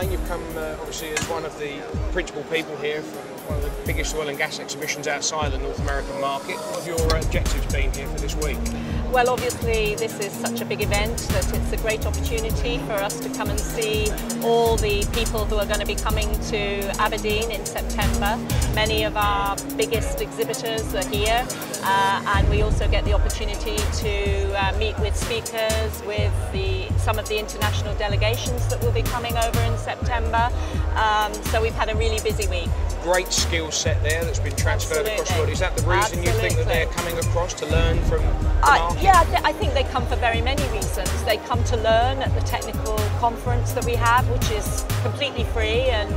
Elaine, you've come obviously as one of the principal people here from one of the biggest oil and gas exhibitions outside the North American market. What have your objectives been here for this week? Well, obviously this is such a big event that it's a great opportunity for us to come and see all the people who are going to be coming to Aberdeen in September. Many of our biggest exhibitors are here, and we also get the opportunity to meet with speakers, with some of the international delegations that will be coming over in September. So we've had a really busy week. Great skill set there that's been transferred across the world. Is that the reason you think that they're coming across, to learn from the market? Yeah, I think they come for very many reasons. They come to learn at the technical conference that we have, which is completely free and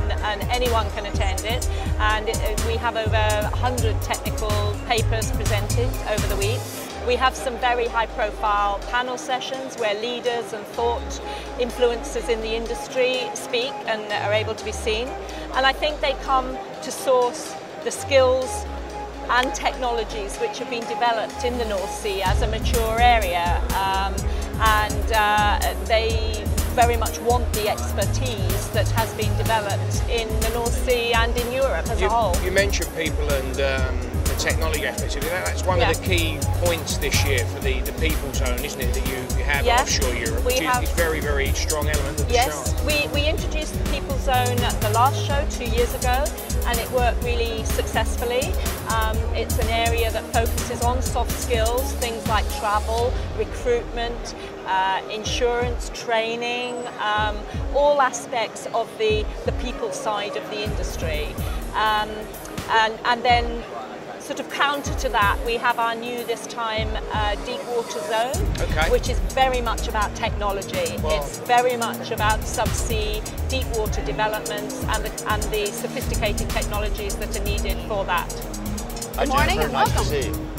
anyone can attend it. And we have over 100 technical papers presented over the week. We have some very high-profile panel sessions where leaders and thought influencers in the industry speak and are able to be seen. And I think they come to source the skills and technologies which have been developed in the North Sea as a mature area. They very much want the expertise that has been developed in the North Sea and in Europe as a whole. You mentioned people and the technology aspects of it. That's one of the key points this year for the people zone, isn't it, that you have offshore Europe, which is a very, very strong element of the show. We introduced the people zone at the last show 2 years ago, and it worked really successfully. It's an area that focuses on soft skills, things like travel, recruitment, insurance, training, all aspects of the people side of the industry. And then sort of counter to that, we have our new, this time, deep water zone, which is very much about technology. It's very much about subsea, deep water developments and the sophisticated technologies that are needed for that. Good morning and welcome.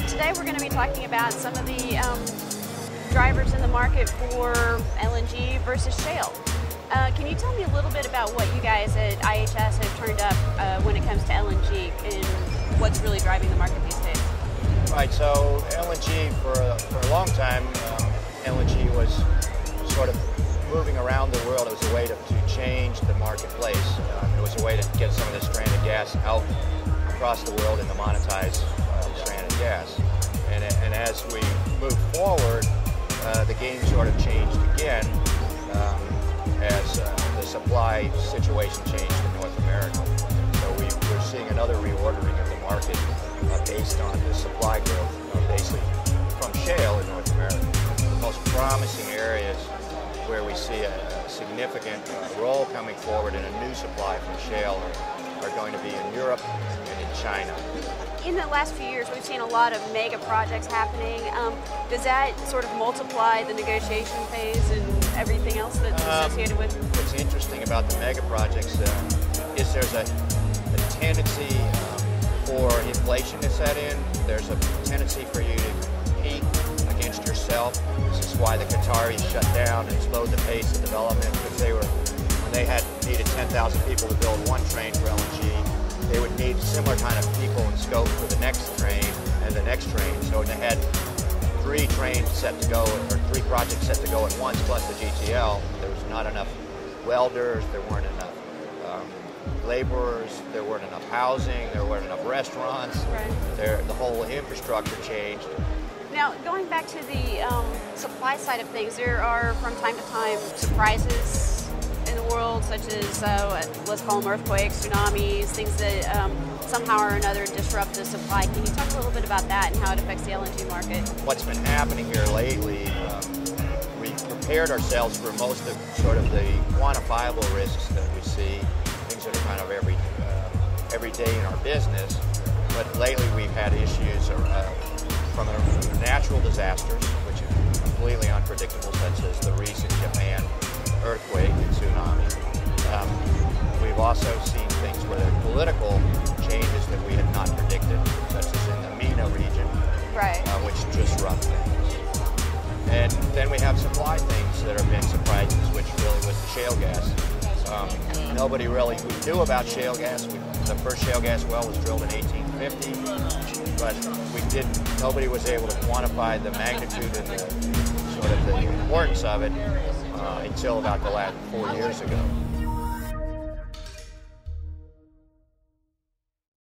Today we're going to be talking about some of the drivers in the market for LNG versus shale. Can you tell me a little bit about what you guys at IHS have turned up when it comes to LNG and what's really driving the market these days? Right, so LNG for a long time, LNG was sort of moving around the world. It was a way to change the marketplace. It was a way to get some of this stranded gas out across the world and to monetize stranded gas. And as we move forward, the game sort of changed again as the supply situation changed in North America. So we're seeing another reordering of the market based on the supply growth, basically from shale in North America. The most promising areas where we see a significant role coming forward in a new supply from shale are going to be in Europe and in China. In the last few years, we've seen a lot of mega projects happening. Does that sort of multiply the negotiation phase and everything else that's associated with? What's interesting about the mega projects is there's a tendency for inflation to set in. There's a tendency for you to compete against yourself. This is why the Qataris shut down and slowed the pace of development, because when they had needed 10,000 people to build one train for LNG, they would need similar kind of people and scope for the next train and the next train. So they had 3 trains set to go, or 3 projects set to go at once, plus the GTL. There was not enough welders, there weren't enough laborers, there weren't enough housing, there weren't enough restaurants. The whole infrastructure changed. Now, going back to the supply side of things, there are from time to time surprises in the world, such as, let's call them earthquakes, tsunamis, things that somehow or another disrupt the supply. Can you talk a little bit about that and how it affects the LNG market? What's been happening here lately, we prepared ourselves for most of sort of the quantifiable risks that we see, things that are kind of every day in our business. But lately we've had issues from natural disasters, which are completely unpredictable, such as the recent Japan earthquake and tsunami. We've also seen things where there are political changes that we had not predicted, such as in the MENA region, which disrupt things. And then we have supply things that have been surprises, which really was the shale gas. Nobody really knew about shale gas. The first shale gas well was drilled in 1850, but nobody was able to quantify the magnitude and the importance of it until about the last 4 years ago.